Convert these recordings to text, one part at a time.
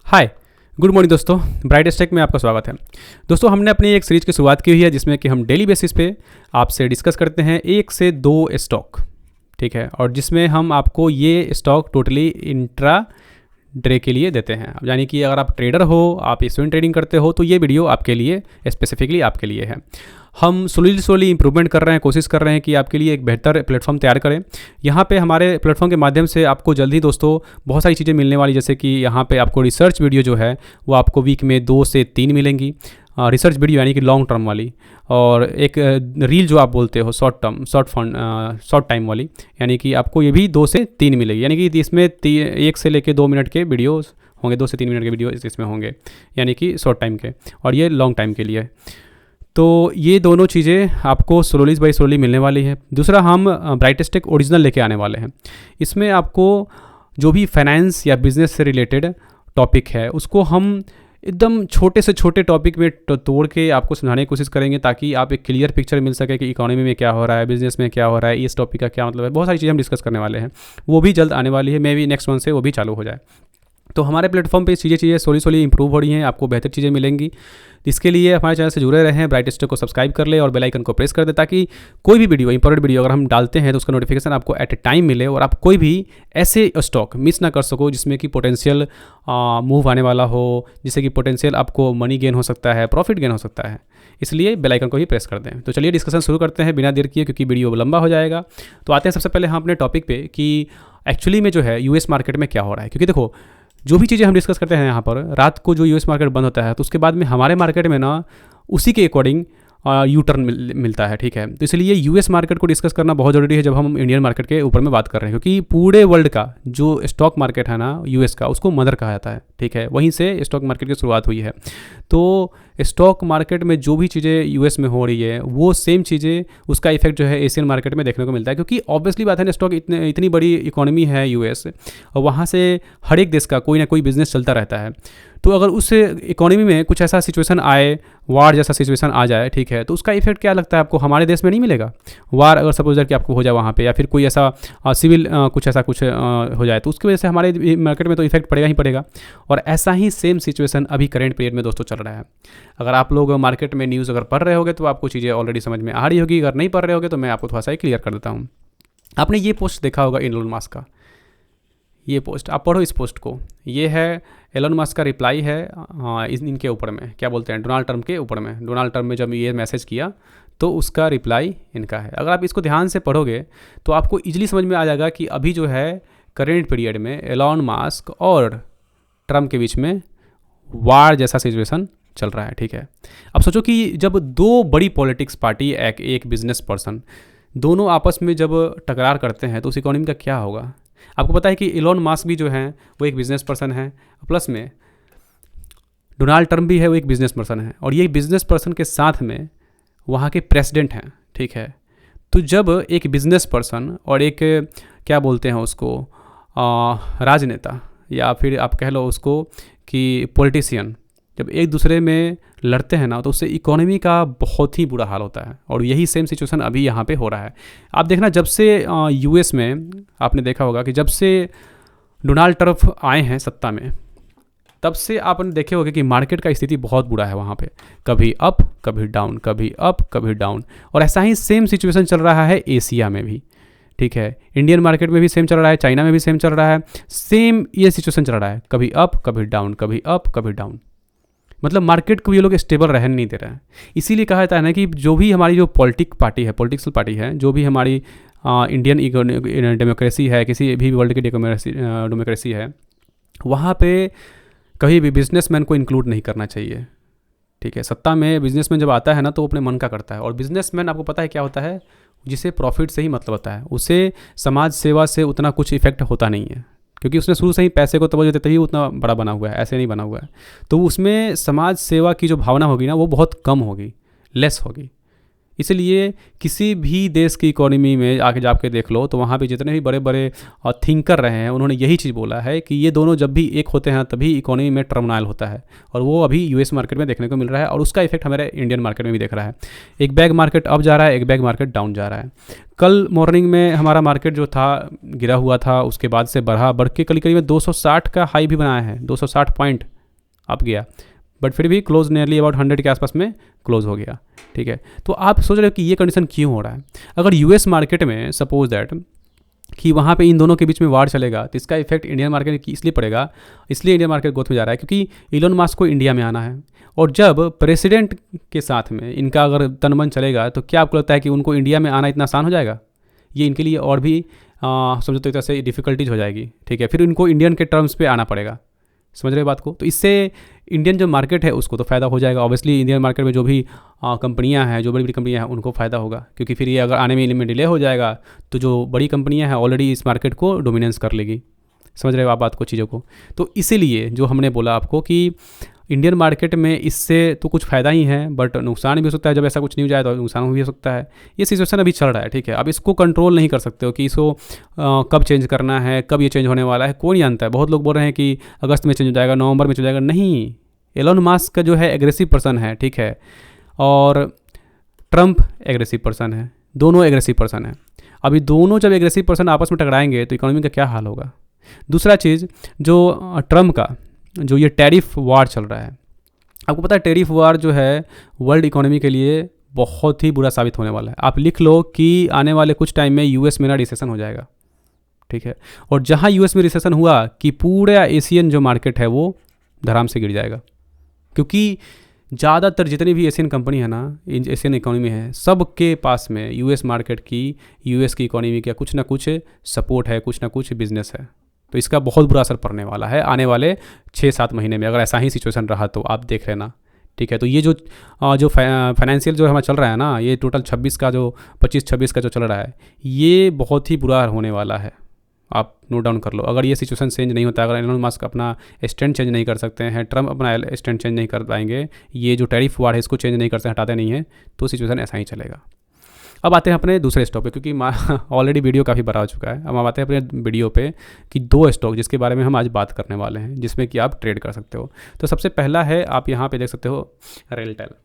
हाय, good morning दोस्तों। Brightest take में आपका स्वागत है। दोस्तों, हमने अपनी एक सीरीज की शुरुआत की हुई है जिसमें कि हम डेली बेसिस पे आपसे डिस्कस करते हैं 1 से 2 स्टॉक, ठीक है, और जिसमें हम आपको ये स्टॉक टोटली इंट्रा डे के लिए देते हैं। यानी कि अगर आप ट्रेडर हो, आप स्विंग ट्रेडिंग करते हो, तो ये वीडियो आपके लिए, स्पेसिफिकली आपके लिए है। हम स्लोली इंप्रूवमेंट कर रहे हैं, कोशिश कर रहे हैं कि आपके लिए एक बेहतर प्लेटफॉर्म तैयार करें। यहाँ पे हमारे प्लेटफॉर्म के माध्यम से आपको जल्द ही दोस्तों बहुत सारी चीज़ें मिलने वाली, जैसे कि यहाँ पे आपको रिसर्च वीडियो जो है वो आपको वीक में 2 से 3 मिलेंगी। रिसर्च वीडियो यानी कि लॉन्ग टर्म वाली, और एक रील जो आप बोलते हो शॉर्ट टाइम वाली, यानी कि आपको ये भी 2 से 3 मिलेगी। यानी कि इसमें 1 से लेकर 2 मिनट के वीडियोस होंगे, 2 से 3 मिनट के वीडियो इसमें होंगे, यानी कि शॉर्ट टाइम के, और ये लॉन्ग टाइम के लिए। तो ये दोनों चीज़ें आपको स्लोली मिलने वाली है। दूसरा, हम ब्राइटेस्ट टेक ओरिजिनल लेके आने वाले हैं। इसमें आपको जो भी फाइनेंस या बिजनेस से रिलेटेड टॉपिक है उसको हम एकदम छोटे से छोटे टॉपिक में तोड़ के आपको समझाने की कोशिश करेंगे, ताकि आप एक क्लियर पिक्चर मिल सके कि इकोनॉमी में क्या हो रहा है, बिजनेस में क्या हो रहा है, इस टॉपिक का क्या मतलब है। बहुत सारी चीज़ें हम डिस्कस करने वाले हैं, वो भी जल्द आने वाली है। मे बी नेक्स्ट मंथ से वो भी चालू हो जाए। तो हमारे प्लेटफॉर्म पे चीज़ें स्लोली इंप्रूव हो रही हैं, आपको बेहतर चीज़ें मिलेंगी। इसके लिए हमारे चैनल से जुड़े रहें, ब्राइटेस्ट टेक को सब्सक्राइब कर ले और बेल आइकन को प्रेस कर दे, ताकि कोई भी वीडियो, इंपॉर्टेंट वीडियो अगर हम डालते हैं तो उसका नोटिफिकेशन आपको एट ए टाइम मिले, और आप कोई भी ऐसे स्टॉक मिस ना कर सको जिसमें कि पोटेंशियल मूव आने वाला हो, जिससे कि पोटेंशियल आपको मनी गेन हो सकता है, प्रॉफिट गेन हो सकता है। इसलिए बेल आइकन को ही प्रेस कर दें। तो चलिए डिस्कशन शुरू करते हैं बिना देर किए, क्योंकि वीडियो लंबा हो जाएगा। तो आते हैं सबसे पहले हम अपने टॉपिक पे कि एक्चुअली में जो है यूएस मार्केट में क्या हो रहा है। क्योंकि देखो, जो भी चीज़ें हम डिस्कस करते हैं यहाँ पर, रात को जो यूएस मार्केट बंद होता है तो उसके बाद में हमारे मार्केट में ना उसी के अकॉर्डिंग यू टर्न मिलता है, ठीक है। तो इसलिए यूएस मार्केट को डिस्कस करना बहुत ज़रूरी है जब हम इंडियन मार्केट के ऊपर में बात कर रहे हैं, क्योंकि पूरे वर्ल्ड का जो स्टॉक मार्केट है ना यूएस का, उसको मदर कहा जाता है, ठीक है। वहीं से स्टॉक मार्केट की शुरुआत हुई है। तो स्टॉक मार्केट में जो भी चीज़ें यूएस में हो रही है वो सेम चीज़ें, उसका इफेक्ट जो है एशियन मार्केट में देखने को मिलता है, क्योंकि ऑब्वियसली बात है ना, स्टॉक इतनी बड़ी इकोनॉमी है यूएस, और वहाँ से हर एक देश का कोई ना कोई बिजनेस चलता रहता है। तो अगर उस इकोनॉमी में कुछ ऐसा सिचुएशन आए, वार जैसा सिचुएशन आ जाए, ठीक है, तो उसका इफेक्ट क्या लगता है आपको, हमारे देश में नहीं मिलेगा। वार अगर सपोज कि आपको हो जाए वहाँ पे, या फिर कोई ऐसा सिविल कुछ हो जाए, तो उसकी वजह से हमारे मार्केट में तो इफेक्ट पड़ेगा ही पड़ेगा। और ऐसा ही सेम सिचुएशन अभी करंट पीरियड में दोस्तों चल रहा है। अगर आप लोग मार्केट में न्यूज़ अगर पढ़ रहे होगे तो आपको चीज़ें ऑलरेडी समझ में आ रही होगी। अगर नहीं पढ़ रहे होगे तो मैं आपको थोड़ा सा क्लियर कर देता हूँ। आपने ये पोस्ट देखा होगा एलोन मस्क का, ये पोस्ट आप पढ़ो इस पोस्ट को। ये है एलोन मस्क का रिप्लाई है इनके ऊपर में, क्या बोलते हैं, डोनाल्ड ट्रंप के ऊपर में। डोनाल्ड ट्रंप ने जब ये मैसेज किया तो उसका रिप्लाई इनका है। अगर आप इसको ध्यान से पढ़ोगे तो आपको इजीली समझ में आ जाएगा कि अभी जो है करेंट पीरियड में एलोन मस्क और ट्रंप के बीच में वार जैसा सिचुएशन चल रहा है, ठीक है। अब सोचो कि जब 2 बड़ी पॉलिटिक्स पार्टी, एक बिजनेस पर्सन, दोनों आपस में जब टकरार करते हैं तो उस इकोनॉमी का क्या होगा। आपको पता है कि एलोन मस्क भी जो है वो एक बिजनेस पर्सन है, प्लस में डोनाल्ड ट्रंप भी है, वो एक बिजनेस पर्सन है, और ये बिजनेस पर्सन के साथ में वहाँ के प्रेसिडेंट हैं, ठीक है। तो जब एक बिजनेस पर्सन और एक क्या बोलते हैं उसको राजनेता, या फिर आप कह लो उसको कि पॉलिटिशियन, जब एक दूसरे में लड़ते हैं ना, तो उससे इकोनॉमी का बहुत ही बुरा हाल होता है। और यही सेम सिचुएशन अभी यहाँ पे हो रहा है। आप देखना, जब से यूएस में आपने देखा होगा कि जब से डोनाल्ड ट्रंप आए हैं सत्ता में, तब से आपने देखे होंगे कि मार्केट का स्थिति बहुत बुरा है वहाँ पे। कभी अप कभी डाउन, कभी अप कभी डाउन। और ऐसा ही सेम सिचुएशन चल रहा है एशिया में भी, ठीक है। इंडियन मार्केट में भी सेम चल रहा है, चाइना में भी सेम चल रहा है, सेम ये सिचुएशन चल रहा है, कभी अप कभी डाउन, कभी अप कभी डाउन। मतलब मार्केट को ये लोग स्टेबल रहने नहीं दे रहे हैं। इसीलिए कहा जाता है ना कि जो भी हमारी जो पॉलिटिकल पार्टी है, जो भी हमारी इंडियन डेमोक्रेसी है, किसी भी वर्ल्ड की डेमोक्रेसी है, वहाँ पे कभी भी बिजनेसमैन को इंक्लूड नहीं करना चाहिए, ठीक है। सत्ता में बिजनेसमैन जब आता है ना तो वो अपने मन का करता है, और बिजनेसमैन आपको पता है क्या होता है, जिसे प्रॉफिट से ही मतलब होता है, उसे समाज सेवा से उतना कुछ इफेक्ट होता नहीं है, क्योंकि उसने शुरू से ही पैसे को तवज्जो देते ही उतना बड़ा बना हुआ है, ऐसे नहीं बना हुआ है। तो उसमें समाज सेवा की जो भावना होगी ना वो बहुत कम होगी, लेस होगी। इसलिए किसी भी देश की इकोनॉमी में आके जाके देख लो तो वहाँ पे जितने भी बड़े बड़े थिंकर रहे हैं उन्होंने यही चीज़ बोला है कि ये दोनों जब भी एक होते हैं तभी इकोनॉमी में टर्मोनाइल होता है, और वो अभी यूएस मार्केट में देखने को मिल रहा है, और उसका इफेक्ट हमारे इंडियन मार्केट में भी देख रहा है। एक बैग मार्केट अप जा रहा है, एक बैग मार्केट डाउन जा रहा है। कल मॉर्निंग में हमारा मार्केट जो था गिरा हुआ था, उसके बाद से बढ़ के करीब 260 का हाई भी बनाया है, 260 पॉइंट अप गया, बट फिर भी क्लोज नियरली अबाउट 100 के आसपास में क्लोज हो गया, ठीक है। तो आप सोच रहे हो कि ये कंडीशन क्यों हो रहा है। अगर यूएस मार्केट में सपोज दैट कि वहाँ पे इन दोनों के बीच में वार चलेगा तो इसका इफेक्ट इंडियन मार्केट की इसलिए पड़ेगा, इसलिए इंडियन मार्केट ग्रोथ में जा रहा है क्योंकि इलोन मस्क को इंडिया में आना है। और जब प्रेसिडेंट के साथ में इनका अगर तनमन चलेगा तो क्या आपको लगता है कि उनको इंडिया में आना इतना आसान हो जाएगा। ये इनके लिए और भी समझो तो एक तरह से डिफ़िकल्टीज हो जाएगी, ठीक है। फिर इनको इंडियन के टर्म्स पे आना पड़ेगा, समझ रहे बात को। तो इससे इंडियन जो मार्केट है उसको तो फ़ायदा हो जाएगा, ऑब्वियसली इंडियन मार्केट में जो भी कंपनियां हैं, जो बड़ी बड़ी कंपनियां हैं उनको फ़ायदा होगा, क्योंकि फिर ये अगर आने में डिले हो जाएगा तो जो बड़ी कंपनियां हैं ऑलरेडी इस मार्केट को डोमिनेंस कर लेगी। समझ रहे हो आप बात को, चीज़ों को। तो इसीलिए जो हमने बोला आपको कि इंडियन मार्केट में इससे तो कुछ फ़ायदा ही है, बट नुकसान भी हो सकता है। जब ऐसा कुछ नहीं हो जाए तो नुकसान भी हो सकता है। ये सिचुएशन अभी चल रहा है, ठीक है। अब इसको कंट्रोल नहीं कर सकते हो कि इसको कब चेंज करना है, कब ये चेंज होने वाला है, कोई नहीं जानता है। बहुत लोग बोल रहे हैं कि अगस्त में चेंज हो जाएगा, नवंबर में चेंज हो जाएगा। नहीं, एलोन मस्क का जो है एग्रेसिव पर्सन है, ठीक है, और ट्रंप एग्रेसिव पर्सन है, दोनों एग्रेसिव पर्सन है। अभी दोनों जब एग्रेसिव पर्सन आपस में टकराएंगे तो इकोनॉमी का क्या हाल होगा। दूसरा चीज़, जो ट्रंप का जो ये टैरिफ वार चल रहा है, आपको पता है टैरिफ वार जो है वर्ल्ड इकोनॉमी के लिए बहुत ही बुरा साबित होने वाला है। आप लिख लो कि आने वाले कुछ टाइम में यूएस में ना रिसेशन हो जाएगा, ठीक है। और जहाँ यूएस में रिसेशन हुआ कि पूरा एशियन जो मार्केट है वो धड़ाम से गिर जाएगा, क्योंकि ज़्यादातर जितनी भी एशियन कंपनी है ना, एशियन इकोनॉमी है, सब के पास में यूएस मार्केट की, यूएस की इकोनॉमी का कुछ ना कुछ सपोर्ट है, कुछ ना कुछ बिजनेस है। तो इसका बहुत बुरा असर पड़ने वाला है आने वाले 6-7 महीने में, अगर ऐसा ही सिचुएशन रहा तो आप देख लेना, ठीक है। तो ये जो फाइनेंशियल जो हमारा चल रहा है ना, ये टोटल 25-26 का जो चल रहा है, ये बहुत ही बुरा होने वाला है। आप नोट डाउन कर लो। अगर ये सिचुएशन चेंज नहीं होता, अगर एलोन मस्क अपना स्टैंड चेंज नहीं कर सकते हैं, ट्रंप अपना स्टैंड चेंज नहीं कर पाएंगे, ये जो टैरिफ वार है इसको चेंज नहीं कर सकते, हटाते नहीं है, तो सिचुएशन ऐसा ही चलेगा। अब आते हैं अपने दूसरे स्टॉक पे, क्योंकि ऑलरेडी वीडियो काफ़ी बड़ा हो चुका है। अब हम आते हैं अपने वीडियो पे कि 2 स्टॉक जिसके बारे में हम आज बात करने वाले हैं, जिसमें कि आप ट्रेड कर सकते हो। तो सबसे पहला है, आप यहाँ पे देख सकते हो रेलटेल।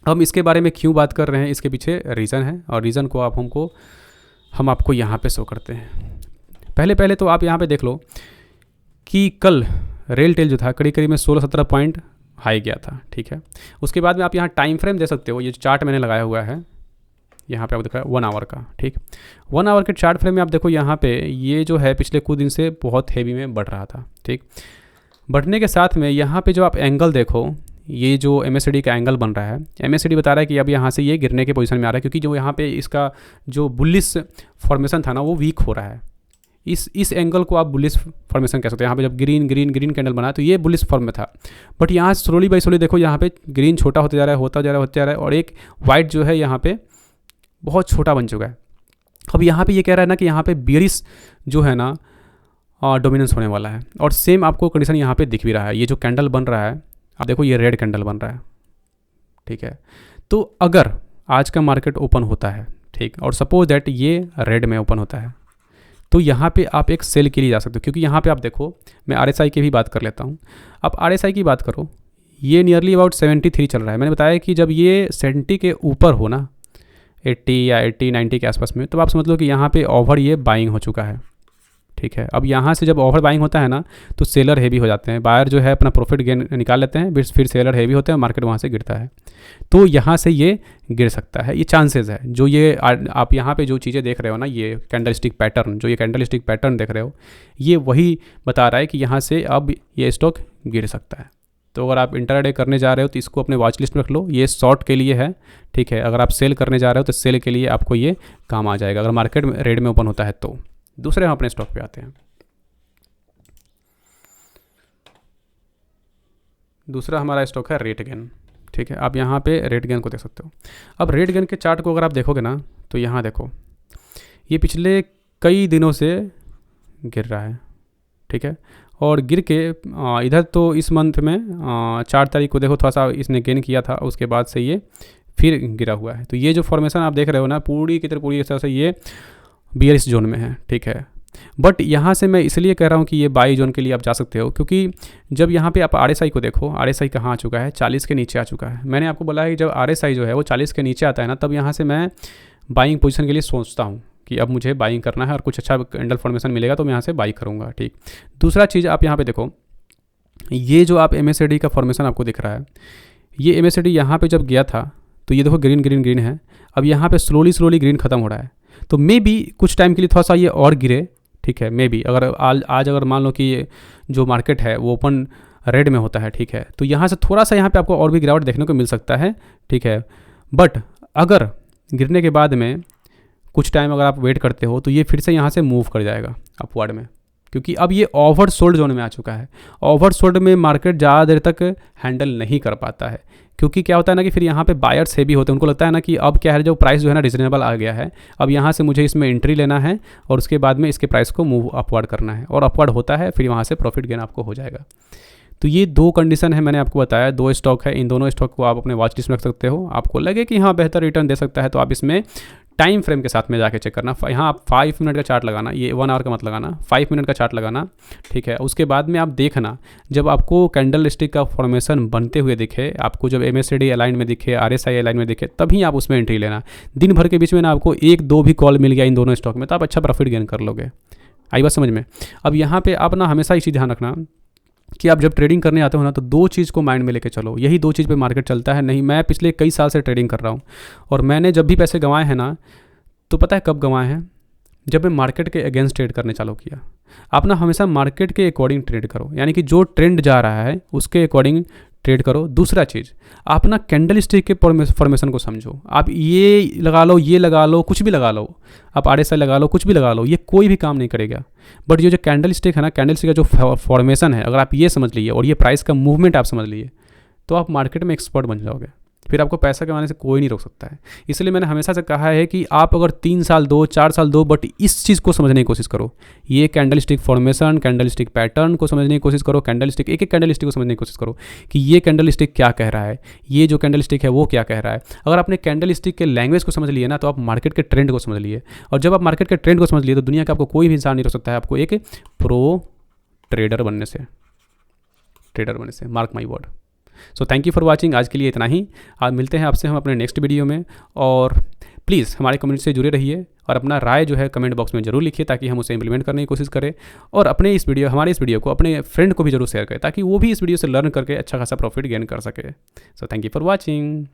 हम इसके बारे में क्यों बात कर रहे हैं, इसके पीछे रीज़न है, और रीज़न को हम आपको यहाँ पे शो करते हैं। पहले तो आप यहाँ पे देख लो कि कल रेलटेल जो था करीब में 16-17 पॉइंट हाई गया था, ठीक है। उसके बाद में आप यहाँ टाइम फ्रेम दे सकते हो। ये चार्ट मैंने लगाया हुआ है, यहाँ पे आप देखो 1 आवर का, ठीक। 1 आवर के चार्ट फ्रेम में आप देखो, यहाँ पे ये जो है पिछले कुछ दिन से बहुत हेवी में बढ़ रहा था, ठीक। बढ़ने के साथ में यहाँ पे जो आप एंगल देखो, ये जो MACD का एंगल बन रहा है, MACD बता रहा है कि अब यहाँ से ये गिरने के पोजीशन में आ रहा है, क्योंकि जो यहाँ पे इसका जो बुलिश फॉर्मेशन था ना वो वीक हो रहा है। इस एंगल को आप बुलिश फॉर्मेशन कह सकते हैं। यहाँ पे जब ग्रीन कैंडल बना तो ये बुलिश फॉर्म में था, बट यहाँ स्लोली बाई स्लोली देखो, यहाँ पे ग्रीन छोटा होते जा रहा है, और एक वाइट जो है यहाँ पे बहुत छोटा बन चुका है। अब यहाँ पे ये कह रहा है ना कि यहाँ पे बियरिश जो है ना डोमिनेंस होने वाला है, और सेम आपको कंडीशन यहाँ पे दिख भी रहा है। ये जो कैंडल बन रहा है, आप देखो ये रेड कैंडल बन रहा है, ठीक है। तो अगर आज का मार्केट ओपन होता है, ठीक, और सपोज दैट ये रेड में ओपन होता है, तो यहाँ पे आप एक सेल के लिए जा सकते हो, क्योंकि यहाँ पे आप देखो, मैं RSI की भी बात कर लेता हूँ। आप RSI की बात करो, ये नियरली अबाउट 73 चल रहा है। मैंने बताया कि जब ये 70 के ऊपर हो ना, 80 या 80-90 के आसपास में, तो आप समझ लो कि यहाँ पे ओवर ये बाइंग हो चुका है, ठीक है। अब यहाँ से जब ओवर बाइंग होता है ना, तो सेलर हेवी हो जाते हैं, बायर जो है अपना प्रॉफिट गेन निकाल लेते हैं, फिर सेलर हेवी होते हैं, मार्केट वहाँ से गिरता है। तो यहाँ से ये गिर सकता है, ये चांसेस है। जो ये आप यहाँ पे जो चीज़ें देख रहे हो ना, ये कैंडलस्टिक पैटर्न देख रहे हो, ये वही बता रहा है कि यहाँ से अब ये स्टॉक गिर सकता है। तो अगर आप इंटरडे करने जा रहे हो तो इसको अपने वॉच लिस्ट में रख लो, ये शॉर्ट के लिए है, ठीक है। अगर आप सेल करने जा रहे हो तो सेल के लिए आपको ये काम आ जाएगा, अगर मार्केट रेड में ओपन होता है तो। दूसरे हम अपने स्टॉक पे आते हैं। दूसरा हमारा स्टॉक है रेटगेन, ठीक है। आप यहाँ पे रेटगेन को देख सकते हो। अब रेटगेन के चार्ट को अगर आप देखोगे ना, तो यहाँ देखो, ये पिछले कई दिनों से गिर रहा है, ठीक है। और गिर के इधर तो इस मंथ में 4 तारीख को देखो थोड़ा सा इसने गेन किया था, उसके बाद से ये फिर गिरा हुआ है। तो ये जो फॉर्मेशन आप देख रहे हो ना, पूरी की तरह से ये बियरिश जोन में है, ठीक है। बट यहाँ से मैं इसलिए कह रहा हूँ कि ये बाई जोन के लिए आप जा सकते हो, क्योंकि जब यहाँ पे आप RSI को देखो, RSI कहाँ आ चुका है, 40 के नीचे आ चुका है। मैंने आपको बोला है कि जब RSI जो है वो 40 के नीचे आता है ना, तब यहाँ से मैं बाइंग पोजीशन के लिए सोचता हूँ कि अब मुझे बाइंग करना है और कुछ अच्छा कैंडल फॉर्मेशन मिलेगा तो मैं यहाँ से बाई करूँगा, ठीक। दूसरा चीज़ आप यहाँ पे देखो, ये जो आप MACD का फॉर्मेशन आपको दिख रहा है, ये MACD यहाँ पे जब गया था तो ये देखो ग्रीन ग्रीन ग्रीन है, अब यहाँ पे स्लोली ग्रीन खत्म हो रहा है। तो मे बी कुछ टाइम के लिए थोड़ा सा ये और गिरे, ठीक है, मे बी अगर आज अगर मान लो कि ये जो मार्केट है वो ओपन रेड में होता है, ठीक है, तो यहाँ से थोड़ा सा यहाँ पे आपको और भी गिरावट देखने को मिल सकता है, ठीक है। बट अगर गिरने के बाद में कुछ टाइम अगर आप वेट करते हो तो ये फिर से यहाँ से मूव कर जाएगा अपवर्ड में, क्योंकि अब ये ओवर सोल्ड जोन में आ चुका है। ओवर सोल्ड में मार्केट ज़्यादा देर तक हैंडल नहीं कर पाता है, क्योंकि क्या होता है ना कि फिर यहाँ पे बायर्स हैवी होते हैं, उनको लगता है ना कि अब क्या है, जो प्राइस जो है ना रिजनेबल आ गया है, अब यहाँ से मुझे इसमें एंट्री लेना है और उसके बाद में इसके प्राइस को मूव अपवर्ड करना है, और अपवर्ड होता है फिर वहाँ से प्रॉफिट गेन आपको हो जाएगा। तो ये 2 कंडीशन है, मैंने आपको बताया 2 स्टॉक है, इन दोनों स्टॉक को आप अपने वॉच लिस्ट में रख सकते हो। आपको लगे कि हाँ बेहतर रिटर्न दे सकता है तो आप इसमें टाइम फ्रेम के साथ में जाके चेक करना। यहाँ आप 5 मिनट का चार्ट लगाना, ये 1 आवर का मत लगाना, 5 मिनट का चार्ट लगाना, ठीक है। उसके बाद में आप देखना, जब आपको कैंडल स्टिक का फॉर्मेशन बनते हुए दिखे, आपको जब MACD अलाइन में दिखे, RSI अलाइन में दिखे, तभी आप उसमें एंट्री लेना। दिन भर के बीच में ना आपको 1-2 भी कॉल मिल गया इन दोनों स्टॉक में तो आप अच्छा प्रॉफिट गेन कर लोगे। आई बात समझ में। अब यहाँ पे आप ना हमेशा ये चीज़ ध्यान रखना कि आप जब ट्रेडिंग करने आते हो ना तो 2 चीज़ को माइंड में लेके चलो, यही 2 चीज़ पे मार्केट चलता है। नहीं, मैं पिछले कई साल से ट्रेडिंग कर रहा हूँ और मैंने जब भी पैसे गंवाए हैं ना, तो पता है कब गंवाए हैं, जब मैं मार्केट के अगेंस्ट ट्रेड करने चालू किया। आप ना हमेशा मार्केट के अकॉर्डिंग ट्रेड करो, यानी कि जो ट्रेंड जा रहा है उसके अकॉर्डिंग ट्रेड करो। दूसरा चीज़, आप ना कैंडल स्टिक के फॉर्मेशन को समझो। आप ये लगा लो, ये लगा लो, कुछ भी लगा लो, आप RSI लगा लो, कुछ भी लगा लो, ये कोई भी काम नहीं करेगा। बट ये जो कैंडल स्टिक है ना, कैंडल स्टिक का जो फॉर्मेशन है, अगर आप ये समझ लिए और ये प्राइस का मूवमेंट आप समझ लिए तो आप मार्केट में एक्सपर्ट बन जाओगे, फिर आपको पैसा कमाने से कोई नहीं रोक सकता है। इसलिए मैंने हमेशा से कहा है कि आप अगर 3 साल दो, 4 साल दो, बट इस चीज़ को समझने की कोशिश करो। ये candle stick formation, candle stick pattern को समझने की कोशिश करो, कैंडल स्टिक एक कैंडल स्टिक को समझने की कोशिश करो कि ये कैंडल स्टिक क्या कह रहा है, ये जो कैंडल स्टिक है वो क्या कह रहा है। अगर आपने कैंडल स्टिक के लैंग्वेज को समझ लिए ना तो आप मार्केट के ट्रेंड को समझ लिए, और जब आप मार्केट के ट्रेंड को समझ लिए तो दुनिया का आपको कोई भी इंसान नहीं रोक सकता है आपको एक प्रो ट्रेडर बनने से। Mark my word. So thank you for watching. आज के लिए इतना ही। आज मिलते हैं आपसे हम अपने नेक्स्ट वीडियो में, और प्लीज़ हमारे कम्युनिटी से जुड़े रहिए और अपना राय जो है कमेंट बॉक्स में ज़रूर लिखिए ताकि हम उसे इंप्लीमेंट करने की कोशिश करें, और हमारे इस वीडियो को अपने फ्रेंड को भी जरूर शेयर करें ताकि वो भी इस वीडियो से लर्न करके अच्छा खासा प्रॉफिट गेन कर सके। So thank you for watching.